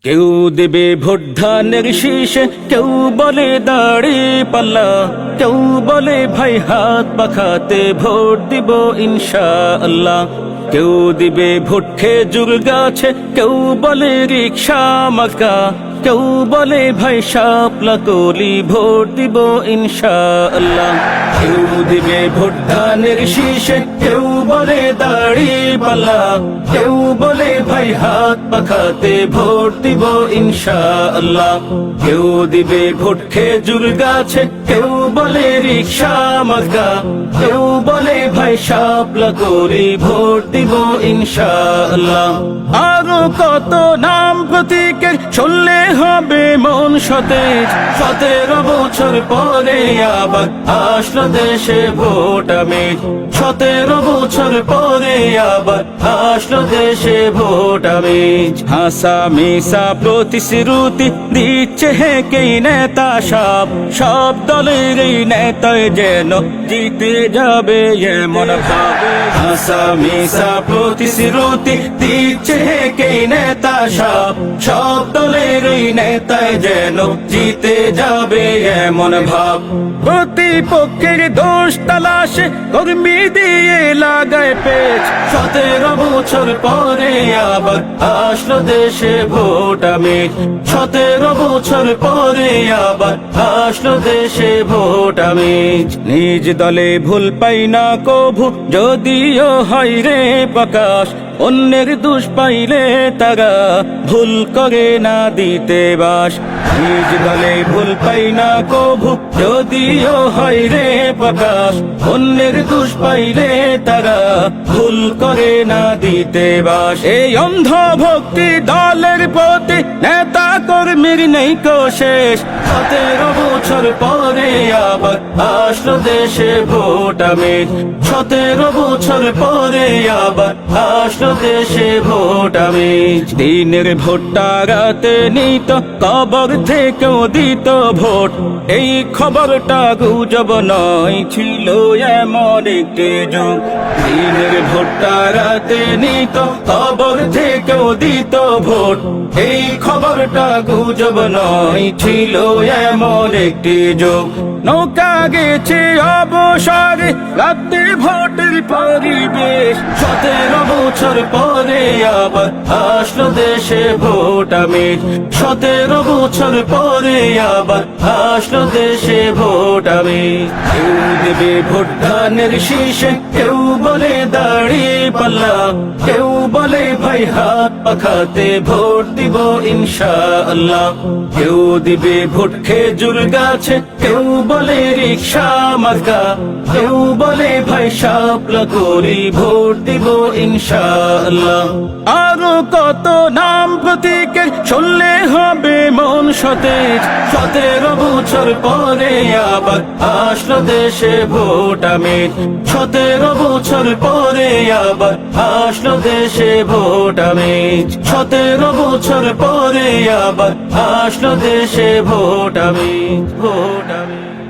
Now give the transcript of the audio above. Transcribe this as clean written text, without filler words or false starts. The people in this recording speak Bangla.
কেউ দেবে ভোট ধানের শীষে, কেউ বলে দাড়ি পাল্লা, কেউ বলে ভাই হাত পাখাতে ভোট দিব ইনশাআল্লাহ। কেউ দিবে ভোট খেজুর গাছে, কেউ বলে রিকশা মার্কা, কেউ বলে ভাই শাপলা কলি ভোট দিব ইনশাআল্লাহ। কেউ দিবে ভোট ধানের শীষে, কেউ বলে দাড়ি পাল্লা, কেউ বলে ভাই হাত পাখাতে ভোট দিব ইনশাআল্লাহ। কেউ দিবে ভোট খেজুর গাছে, কেউ বলে রিকশা মার্কা, কেউ বলে ভাই শাপলা কলি ভোট দিব ইনশাআল্লাহ। আরো কত নাম প্রতীকের শুনলে হবে মন সতেজ। 17 বছর পরে আবার আসলো দেশে ভোট আমেজ। 17 বছর পরে আবার আসলো দেশে ভোট আমেজ। হাসা মিশা প্রতিশ্রুতি দিচ্ছে হেঁকেই নেতা সব দলের এই নেতায় যেন জিতে যাবে এমন ভাব। হাসা মিশা প্রতিশ্রুতি দিচ্ছে হেঁকেই নেতা সব দলের এই নেতায় যেন জিতে যাবে এমন ভাব। প্রতিপক্ষের দোষ তালাশে কর্মী দিয়ে লাগায় পেচ। 17 বছর পরে আবার আসলো দেশে ভোট আমেজ। 17 বছর পরে আবার আসলো দেশে ভোট আমেজ। নিজ দলে ভুল পাই না কভু, যদিও হয় রে প্রকাশ। অন্যের দোষ পাইলে তারা ভুল করে না দিতে বাস। নিজ দলে ভুল পাই না কভু, যদিও হয় রে প্রকাশ। অন্যের দোষ পাইলে তারা ভুল করে না দিতে বাস। এই অন্ধ ভক্তি দলের প্রতি নেতা কর্মীর নেই কো শেষ। 17 বছর পরে আবার আসলো দেশে ভোট আমেজ। 17 বছর পরে আবার আসলো দেশে ভোট আমেজ। দিনের ভোটটা রাতে নিত, কবর থেকেও দিত ভোট। এই খবরটা গুজব নয়, ছিল এমন একটি যুগ। দিনের ভোটটা রাতে নিত, কবর থেকেও দিত ভোট। এই খবরটা গুজব নয়, ছিল এমন একটি যুগ। নৌকা গেছে অবসরে, রাতে ভোটের পরিবেশ। 17 বছর পরে আবার আসলো দেশে ভোট আমেজ। 17 বছর পরে আবার আসলো দেশে ভোট আমেজ। কেউ দেবে ভোট ধানের শীষে, কেউ বলে দাড়ি পাল্লা, কেউ বলে ভাই হাত পাখাতে ভোট দিব ইনশাআল্লাহ। কেউ দিবে ভোট খেজুর গাছে, কেউ বলে রিকশা মার্কা, কেউ বলে ভাই শাপলা কলি ভোট দিব ইনশাআল্লাহ। আরো কত নাম প্রতীকের শুনলে হবে মন সতেজ। 17 বছর পরে আবার আসলো দেশে ভোট আমেজ। 17 বছর পরে আবার আসলো দেশে ভোট আমেজ। 17 বছর পরে আবার আসলো দেশে ভোট আমেজ। ভোট আমেজ।